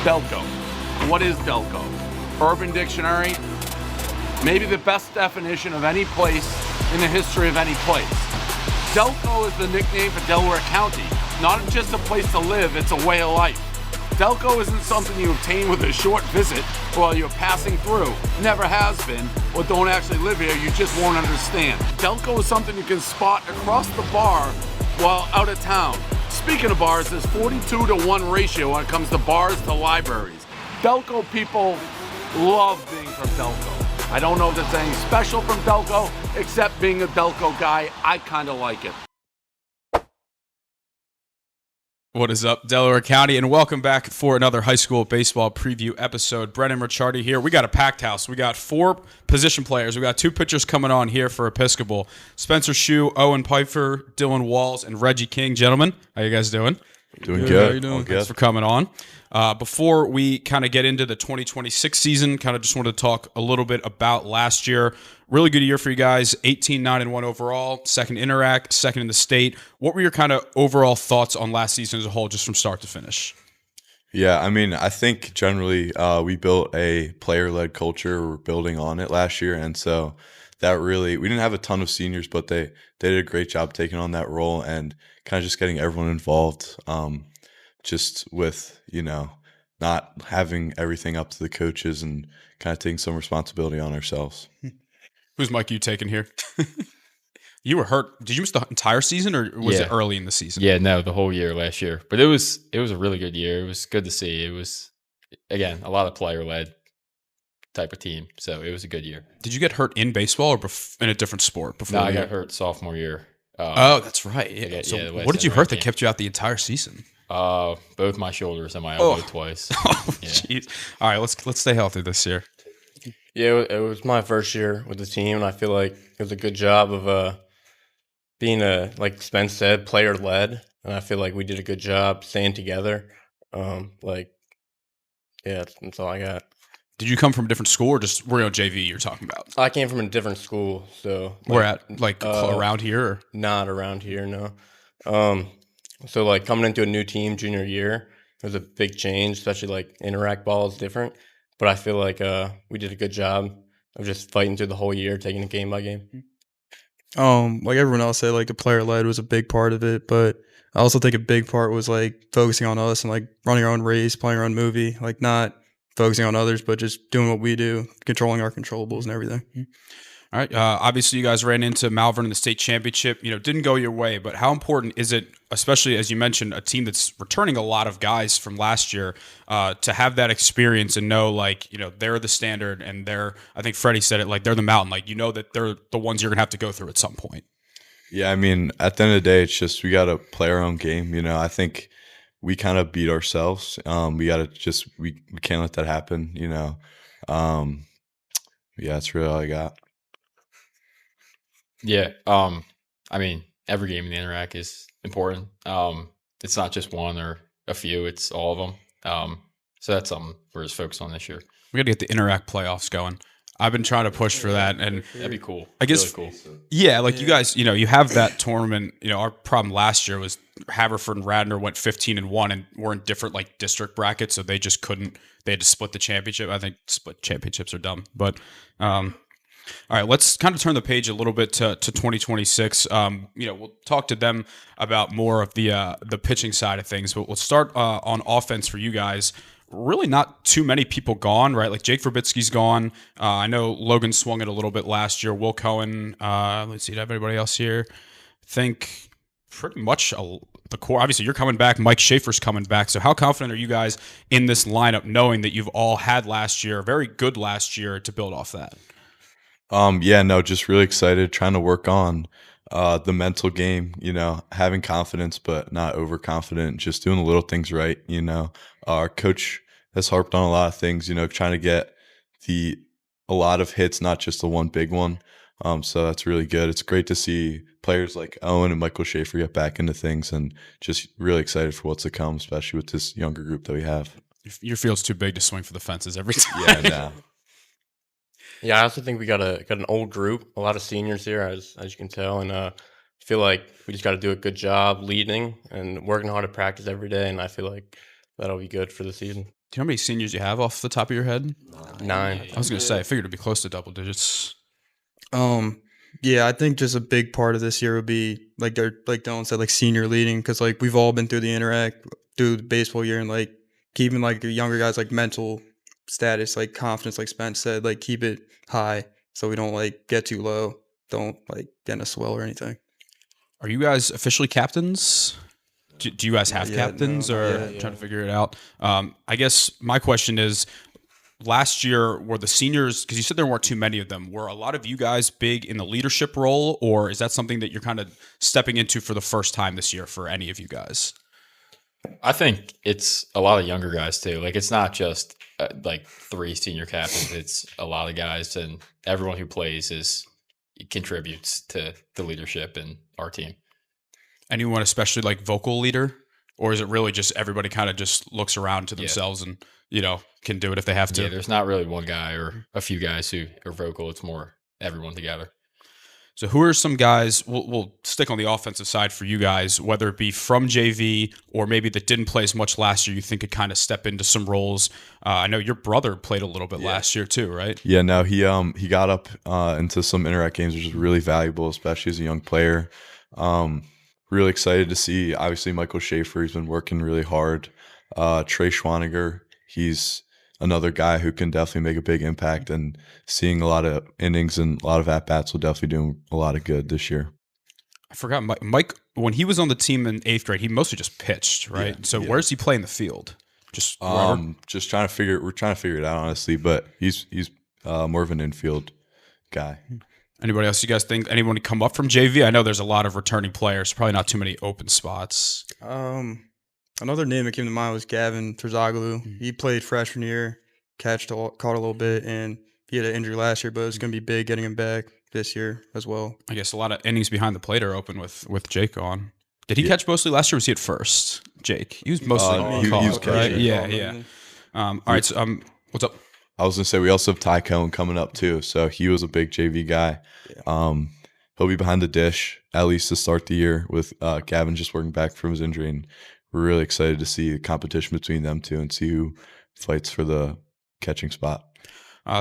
Delco. What is Delco? Urban Dictionary, maybe the best definition of any place in the history of any place. Delco is the nickname for Delaware County. Not just a place to live, it's a way of life. Delco isn't something you obtain with a short visit while you're passing through. Never has been, or don't actually live here, you just won't understand. Delco is something you can spot across the bar while out of town. Speaking of bars, there's 42-to-1 ratio when it comes to bars to libraries. Delco people love being from Delco. I don't know if there's anything special from Delco, except being a Delco guy, I kind of like it. What is up, Delaware County, and welcome back for another high school baseball preview episode. Brennan Ricciardi here. We got a packed house. We got 4 position players. We got 2 pitchers coming on here for Episcopal. Spencer Schuh, Owen Peiffer, Dillon Walls, and Reggie King. Gentlemen, how you guys doing? Doing good. How you doing? Thanks for coming on. Before we kind of get into the 2026 season, kind of just wanted to talk a little bit about last year. Really good year for you guys, 18-9-1 overall, second Interac, second in the state. What were your kind of overall thoughts on last season as a whole, just from start to finish? Yeah, I mean, I think generally we built a player-led culture. We're building on it last year, and so that really, we didn't have a ton of seniors, but they did a great job taking on that role and kind of just getting everyone involved, just with, not having everything up to the coaches and kind of taking some responsibility on ourselves. Whose mic are you taking here? You were hurt. Did you miss the entire season, or was it early in the season? Yeah, no, the whole year last year. But it was a really good year. It was good to see. It was, again, a lot of player-led type of team. So it was a good year. Did you get hurt in baseball or in a different sport before? No, I got hurt sophomore year. That's right. Yeah. So what did you hurt that kept you out the entire season? Both my shoulders and my elbow twice. Oh, jeez. All right, let's stay healthy this year. Yeah, it was my first year with the team, and I feel like it was a good job of being like Spence said, player-led, and I feel like we did a good job staying together. That's all I got. Did you come from a different school, or just were you on JV you're talking about? I came from a different school, so we're at around here? Or? Not around here, no. So like coming into a new team junior year, it was a big change, especially like Interac ball is different. But I feel like we did a good job of just fighting through the whole year, taking it game by game. Like everyone else said, like the player-led was a big part of it, but I also think a big part was like focusing on us and like running our own race, playing our own movie, like not focusing on others, but just doing what we do, controlling our controllables and everything. All right. Obviously, you guys ran into Malvern in the state championship. Didn't go your way, but how important is it, especially as you mentioned, a team that's returning a lot of guys from last year, to have that experience and know, they're the standard and I think Freddie said it, they're the mountain. That they're the ones you're going to have to go through at some point. Yeah, I mean, at the end of the day, it's just we got to play our own game. I think we kind of beat ourselves. We got to we can't let that happen, that's really all I got. Yeah. I mean, every game in the Interac is important. It's not just one or a few, it's all of them. So that's something we're just focused on this year. We got to get the Interac playoffs going. I've been trying to push for that, and that'd be cool. I guess, really cool. Yeah, you guys, you have that tournament. Our problem last year was Haverford and Radnor went 15-1 and were in different district brackets, so they just couldn't. They had to split the championship. I think split championships are dumb, but all right, let's kind of turn the page a little bit to 2026. We'll talk to them about more of the pitching side of things, but we'll start on offense for you guys. Really not too many people gone, right? Like Jake Verbitsky's gone. I know Logan swung it a little bit last year. Will Cohen, let's see, do I have anybody else here? I think pretty much the core. Obviously, you're coming back. Mike Schaefer's coming back. So how confident are you guys in this lineup, knowing that you've all had last year, very good last year, to build off that? Just really excited, trying to work on the mental game, having confidence but not overconfident, just doing the little things right. Our coach has harped on a lot of things, trying to get a lot of hits, not just the one big one. So that's really good. It's great to see players like Owen and Michael Schaefer get back into things, and just really excited for what's to come, especially with this younger group that we have. Your field's too big to swing for the fences every time. Yeah, no. Yeah, I also think we got an old group, a lot of seniors here, as you can tell, and I feel like we just got to do a good job leading and working hard at practice every day, and I feel like that'll be good for the season. you know how many seniors you have off the top of your head? 9. I was going to say, I figured it'd be close to double digits. Yeah, I think just a big part of this year would be like Dillon said, like senior leading, because like we've all been through the interact through the baseball year, and like keeping like the younger guys like mental status, like confidence, like Spence said, like keep it high so we don't like get too low, don't like get in a swell or anything. Are you guys officially captains? Do you guys have captains, or trying to figure it out? I guess my question is, last year were the seniors, because you said there weren't too many of them, were a lot of you guys big in the leadership role, or is that something that you're kind of stepping into for the first time this year for any of you guys? I think it's a lot of younger guys too. Like it's not just like 3 senior captains. It's a lot of guys, and everyone who plays contributes to the leadership in our team. Anyone especially like vocal leader, or is it really just everybody kind of just looks around to themselves and can do it if they have to? Yeah, there's not really one guy or a few guys who are vocal. It's more everyone together. So who are some guys, we'll stick on the offensive side for you guys, whether it be from JV or maybe that didn't play as much last year, you think could kind of step into some roles? I know your brother played a little bit last year too, right? Yeah, no, he got up into some interact games, which is really valuable, especially as a young player. Really excited to see, obviously, Michael Schaefer. He's been working really hard. Trey Schwaniger, he's another guy who can definitely make a big impact, and seeing a lot of innings and a lot of at-bats will definitely do him a lot of good this year. I forgot, Mike, when he was on the team in 8th grade, he mostly just pitched, right? So where does he play in the field? Just just trying to figure it out, honestly, but he's more of an infield guy. Anybody else you guys think? Anyone come up from JV? I know there's a lot of returning players, probably not too many open spots. Another name that came to mind was Gavin Terzoglu. He played freshman year, caught a little bit, and he had an injury last year, but it's going to be big getting him back this year as well. I guess a lot of innings behind the plate are open with Jake on. Did he catch mostly last year, or was he at first? Jake? He was mostly on call, he was right? catching. Yeah. All right, so what's up? I was going to say, we also have Ty Cohen coming up too, so he was a big JV guy. Yeah. He'll be behind the dish at least to start the year with Gavin just working back from his injury, and we're really excited to see the competition between them two and see who fights for the catching spot.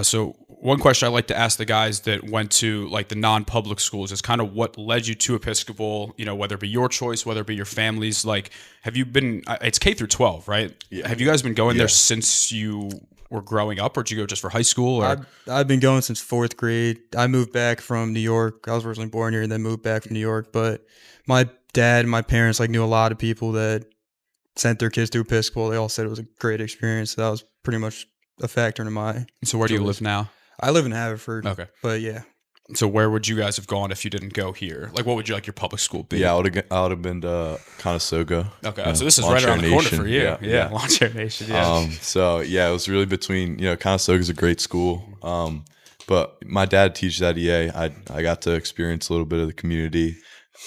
So one question I like to ask the guys that went to like the non-public schools is kind of what led you to Episcopal, whether it be your choice, whether it be your family's. Like, have you been, it's K through 12, right? Yeah. Have you guys been going there since you were growing up, or did you go just for high school? Or? I've been going since 4th grade. I moved back from New York. I was originally born here and then moved back from New York. But my dad and my parents knew a lot of people that sent their kids to Episcopal. They all said it was a great experience. So that was pretty much a factor in my. So where do you live now? I live in Haverford. Okay. But yeah. So where would you guys have gone if you didn't go here? Like, what would you like your public school be? Yeah, I would have been to Conestoga. Okay, so this is right around the corner for you. Yeah. Lawn Chair Nation. Yeah. So yeah, it was really between. Conestoga is a great school. But my dad teaches at EA. I got to experience a little bit of the community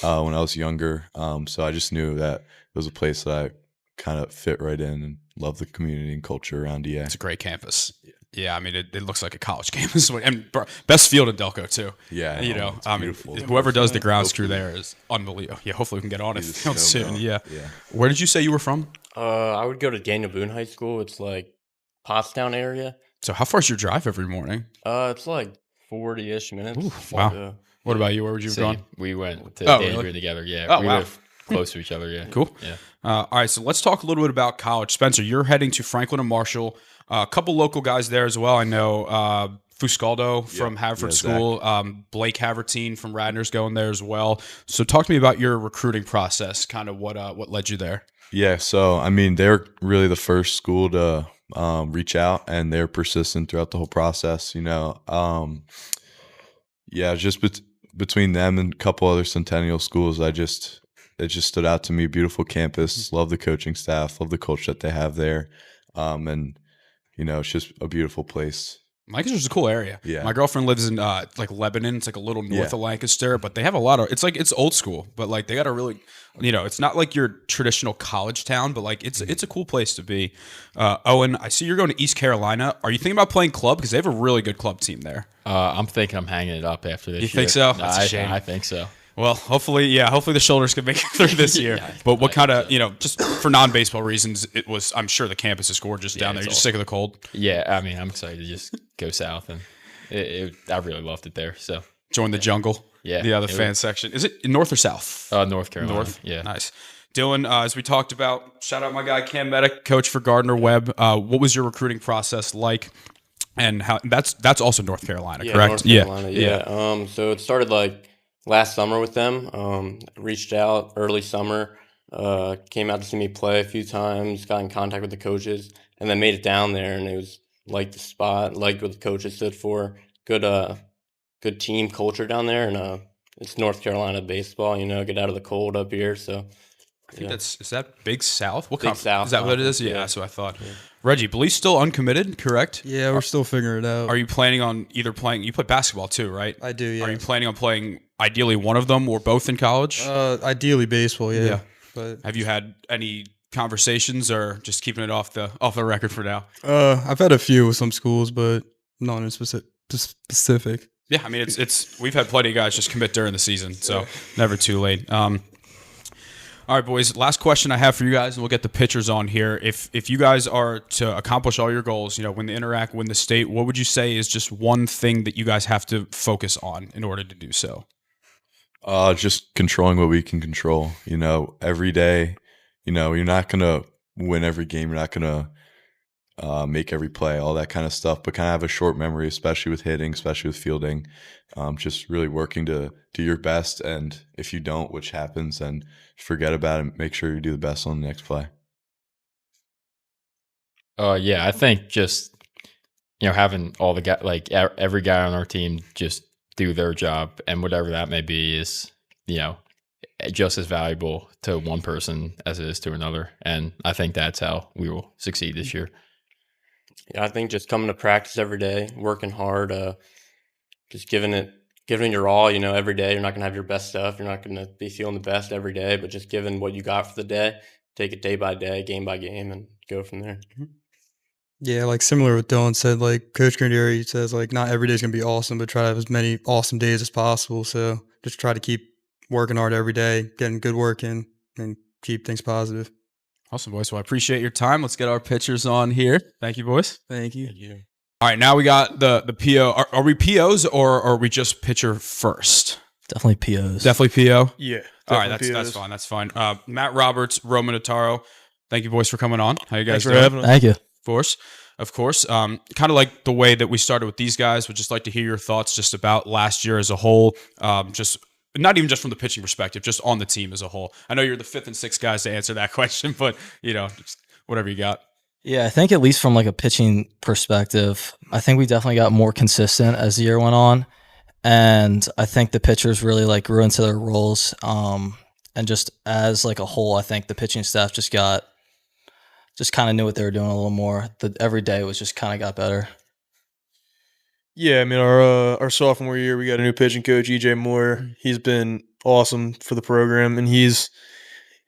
when I was younger. So I just knew that it was a place that I kind of fit right in and love the community and culture around EA. It's a great campus. Yeah, I mean, it looks like a college campus, and best field in Delco too. Yeah, beautiful. Whoever does the grounds crew there is unbelievable. Yeah, hopefully we can get on it soon. Yeah. Where did you say you were from? I would go to Daniel Boone High School. It's like Pottstown area. So how far is your drive every morning? It's like 40-ish minutes. Ooh, wow. What about you? Where would you have gone? We went to Daniel Boone together. Yeah. We live close to each other. Yeah. Cool. Yeah. All right, so let's talk a little bit about college. Spencer, you're heading to Franklin and Marshall. A couple local guys there as well. I know Fuscaldo from Haverford School, Blake Havertine from Radnor's going there as well. So talk to me about your recruiting process, kind of what led you there. Yeah, so I mean, they're really the first school to reach out, and they're persistent throughout the whole process. Just between them and a couple other Centennial schools, it just stood out to me. Beautiful campus, love the coaching staff, love the culture that they have there, and it's just a beautiful place. Lancaster's a cool area. Yeah. My girlfriend lives in like Lebanon. It's like a little north of Lancaster, but they have a lot of, it's old school, but like they got a really, it's not like your traditional college town, but like it's a cool place to be. Owen, I see you're going to East Carolina. Are you thinking about playing club? Because they have a really good club team there. I'm thinking I'm hanging it up after this year. You think so? That's a shame. I think so. Well, hopefully the shoulders can make it through this year. Yeah, but what I kind hope of, just for non-baseball reasons, it was, I'm sure the campus is gorgeous down there. it's You're just sick of the cold. Yeah, I mean, I'm excited to just go south, and I really loved it there. So Join the jungle. Yeah, The it fan was- section. Is it north or south? North Carolina. North. Yeah. Nice. Dylan, as we talked about, shout out my guy Cam Medic, coach for Gardner Webb. What was your recruiting process like? And how that's also North Carolina, correct? North Carolina, yeah. So it started like last summer with them. Reached out early summer, came out to see me play a few times, got in contact with the coaches, and then made it down there. And it was liked the spot, liked what the coaches stood for. Good team culture down there, and it's North Carolina baseball. Get out of the cold up here. So I think is that Big South? What Big conference? South Is that what it is? conference, Yeah, yeah. that's what I thought. Reggie, Belize still uncommitted, correct? Yeah, we're still figuring it out. Are you planning on either playing? You play basketball too, right? I do, yeah. Are you planning on playing ideally one of them or both in college? Ideally baseball, yeah. Yeah. But Have you had any conversations or just keeping it off the record for now? I've had a few with some schools, but not in specific. Yeah, I mean it's we've had plenty of guys just commit during the season, so never too late. All right, boys. Last question I have for you guys, and we'll get the pitchers on here. If you guys are to accomplish all your goals, win the Interac, win the state, what would you say is just one thing that you guys have to focus on in order to do so? Just controlling what we can control. Every day, you're not gonna win every game. You're not gonna make every play, all that kind of stuff. But kind of have a short memory, especially with hitting, especially with fielding. Just really working to do your best, and if you don't, which happens, then forget about it. Make sure you do the best on the next play. Yeah, I think just having all the guy, like every guy on our team, just do their job, and whatever that may be is just as valuable to one person as it is to another. And I think that's how we will succeed this year. Yeah, I think just coming to practice every day, working hard, just giving it your all. Every day you're not gonna have your best stuff. You're not gonna be feeling the best every day, but just giving what you got for the day, take it day by day, game by game, and go from there. Yeah, like similar with Dylan said, like Coach Grandieri says, like not every day is gonna be awesome, but try to have as many awesome days as possible. So just try to keep working hard every day, getting good work in, and keep things positive. Awesome, boys. Well, I appreciate your time. Let's get our pitchers on here. Thank you, boys. Thank you. All right, now we got the PO. Are we POs or are we just pitcher first? Definitely POs. Definitely PO. Yeah. All right, that's fine. That's fine. Matt Roberts, Roman Notaro. Thank you, boys, for coming on. How you guys Thanks for doing? having us. Thank you. Of course. Kind of like the way that we started with these guys. Would just like to hear your thoughts just about last year as a whole. Just not even just from the pitching perspective, just on the team as a whole. I know you're the fifth and sixth guys to answer that question, but just whatever you got. Yeah, I think at least from like a pitching perspective, I think we definitely got more consistent as the year went on. And I think the pitchers really like grew into their roles. And just as like a whole, I think the pitching staff just kind of knew what they were doing a little more. Every day was just kind of got better. Yeah, I mean, our sophomore year, we got a new pitching coach, EJ Moore. He's been awesome for the program, and he's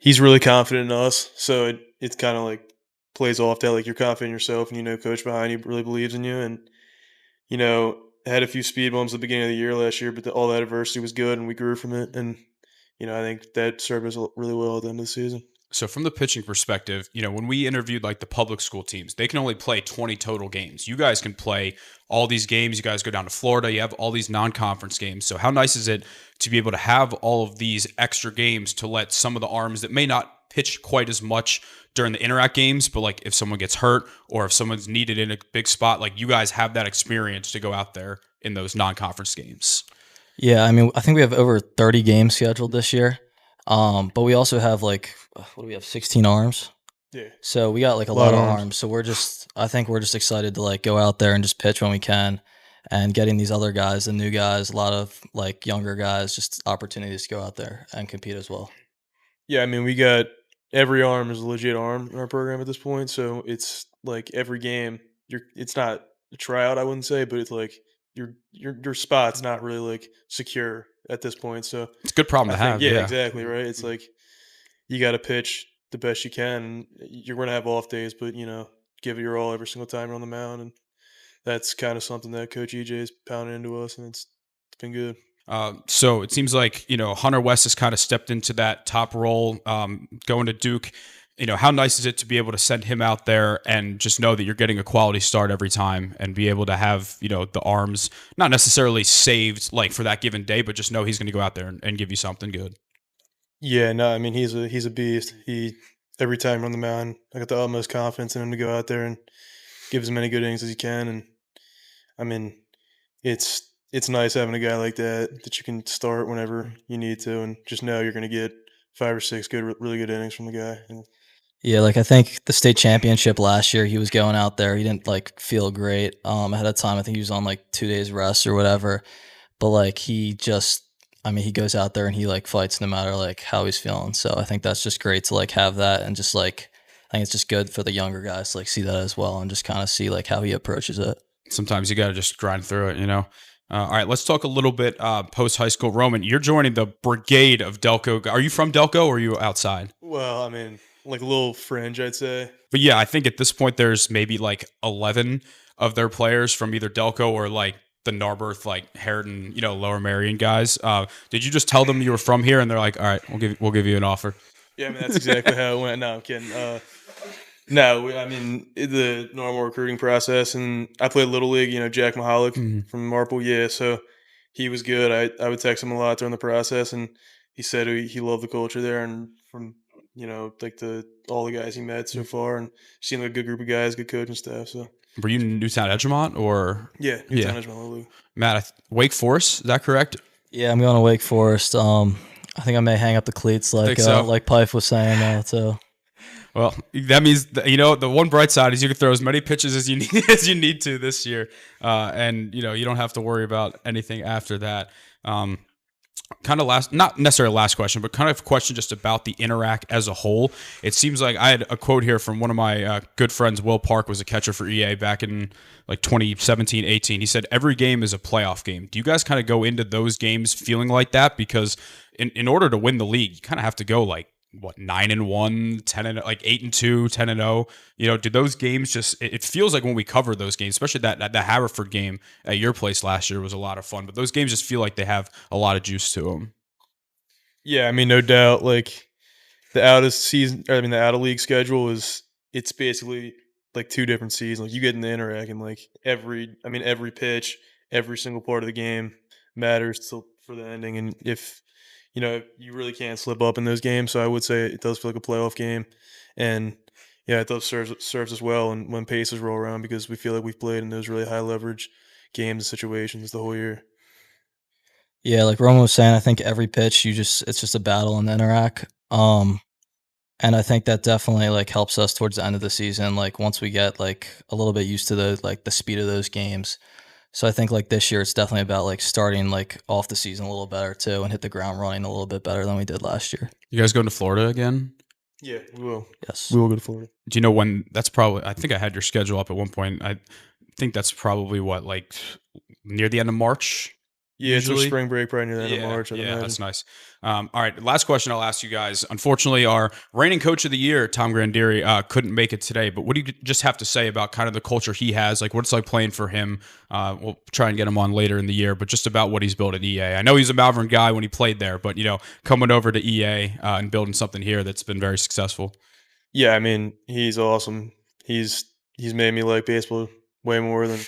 really confident in us. So it's kind of like plays off that, like you're confident in yourself, and coach behind you really believes in you. And had a few speed bumps at the beginning of the year last year, but all that adversity was good, and we grew from it. And I think that served us really well at the end of the season. So from the pitching perspective, when we interviewed like the public school teams, they can only play 20 total games. You guys can play all these games. You guys go down to Florida. You have all these non-conference games. So how nice is it to be able to have all of these extra games to let some of the arms that may not pitch quite as much during the Interact games, but like if someone gets hurt or if someone's needed in a big spot, like you guys have that experience to go out there in those non-conference games. Yeah, I mean, I think we have over 30 games scheduled this year. But we also have like, what do we have, 16 arms? Yeah. So we got like a lot of arms. So I think we're just excited to like go out there and just pitch when we can, and getting these other guys, the new guys, a lot of like younger guys, just opportunities to go out there and compete as well. Yeah, I mean, we got every arm is a legit arm in our program at this point. So it's like every game, it's not a tryout, I wouldn't say, but it's like your spot's not really like secure at this point. So it's a good problem to have. Yeah, exactly. Right. It's like you got to pitch the best you can, and you're going to have off days, but give it your all every single time you're on the mound. And that's kind of something that Coach EJ is pounding into us, and it's been good. So it seems like, Hunter West has kind of stepped into that top role, going to Duke. How nice is it to be able to send him out there and just know that you're getting a quality start every time and be able to have, the arms not necessarily saved like for that given day, but just know he's going to go out there and give you something good. Yeah, no, I mean he's a beast. He every time on the mound, I got the utmost confidence in him to go out there and give as many good innings as he can. And I mean, it's nice having a guy like that you can start whenever you need to, and just know you're going to get 5 or 6 really good innings from the guy. And Yeah, like I think the state championship last year, he was going out there. He didn't like feel great ahead of time. I think he was on like 2 days rest or whatever. But like he goes out there and he like fights no matter like how he's feeling. So I think that's just great to like have that, and just like I think it's just good for the younger guys to like see that as well and just kind of see like how he approaches it. Sometimes you got to just grind through it, All right, let's talk a little bit post-high school. Roman, you're joining the brigade of Delco. Are you from Delco or are you outside? well, I mean, like a little fringe, I'd say. But yeah, I think at this point there's maybe like 11 of their players from either Delco or like the Narberth, like Harriton, Lower Marion guys. Did you just tell them you were from here and they're like, all right, we'll give you an offer? Yeah, I mean that's exactly how it went. No, I'm kidding. No, I mean the normal recruiting process, and I played Little League. Jack Mahalik from Marple. Yeah, so he was good. I would text him a lot during the process, and he said he loved the culture there, and from like all the guys he met so far, and seemed like a good group of guys, good coaching staff. So Were you Newtown Edgemont or? yeah, Newtown Edgemont Little League. Matt, Wake Forest, is that correct? Yeah, I'm going to Wake Forest. I think I may hang up the cleats like like Pife was saying too. Well, that means the one bright side is you can throw as many pitches as you need to this year, and you don't have to worry about anything after that. Kind of not necessarily last question, but kind of a question just about the Interac as a whole. It seems like I had a quote here from one of my good friends. Will Park was a catcher for EA back in like 2017-18. He said every game is a playoff game. Do you guys kind of go into those games feeling like that? Because in order to win the league, you kind of have to go like 9-1, 10 like 8-2, 10-0. Do those games just? It feels like when we cover those games, especially that Haverford game at your place last year was a lot of fun. But those games just feel like they have a lot of juice to them. Yeah, I mean, no doubt. Like the out of league schedule it's basically like 2 different seasons. Like you get in the Interac, and like every pitch, every single part of the game matters for the ending. And if you really can't slip up in those games. So I would say it does feel like a playoff game. And yeah, it does serves us well and when paces roll around, because we feel like we've played in those really high leverage games and situations the whole year. Yeah, like Roman was saying, I think every pitch it's just a battle in the Interac. And I think that definitely like helps us towards the end of the season. Like once we get like a little bit used to the speed of those games. So I think like this year it's definitely about like starting like off the season a little better too and hit the ground running a little bit better than we did last year. You guys going to Florida again? Yeah, we will. Yes. We will go to Florida. Do you know when that's probably? I think I had your schedule up at one point. I think that's probably like near the end of March. Yeah, usually? it's our spring break probably near the end of March. I'd imagine. That's nice. All right, last question I'll ask you guys. Unfortunately, our reigning coach of the year, Tom Grandieri, couldn't make it today. But what do you just have to say about kind of the culture he has? Like what it's like playing for him? We'll try and get him on later in the year, but just about what he's built at EA. I know he's a Malvern guy when he played there, but coming over to EA and building something here that's been very successful. Yeah, I mean, he's awesome. He's made me like baseball way more than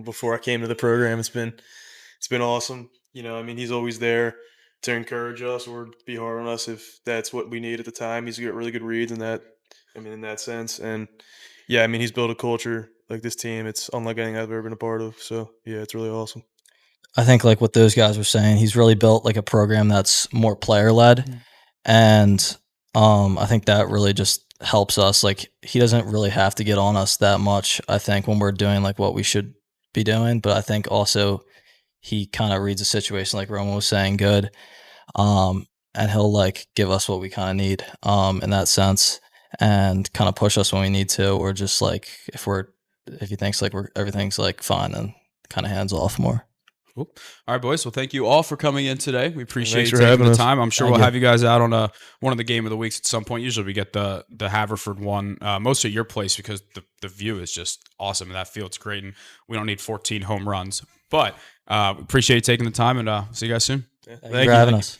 before I came to the program. It's been awesome. I mean, he's always there to encourage us or be hard on us if that's what we need at the time. He's got really good reads in that sense. And yeah, I mean, he's built a culture like this team. It's unlike anything I've ever been a part of. So yeah, it's really awesome. I think like what those guys were saying, he's really built like a program that's more player led. And I think that really just helps us. Like he doesn't really have to get on us that much, I think, when we're doing like what we should be doing. But I think also he kind of reads the situation, like Roman was saying, good. And he'll like give us what we kind of need in that sense and kind of push us when we need to, or just like if he thinks like everything's like fine, then kind of hands off more. Cool. All right, boys. Well, thank you all for coming in today. We appreciate you for having taking the us. time. I'm sure Thank we'll you. have you guys out on one of the game of the weeks at some point. Usually we get the Haverford one, mostly at your place because the view is just awesome and that field's great and we don't need 14 home runs. But appreciate you taking the time, and see you guys soon. Thank you for having us.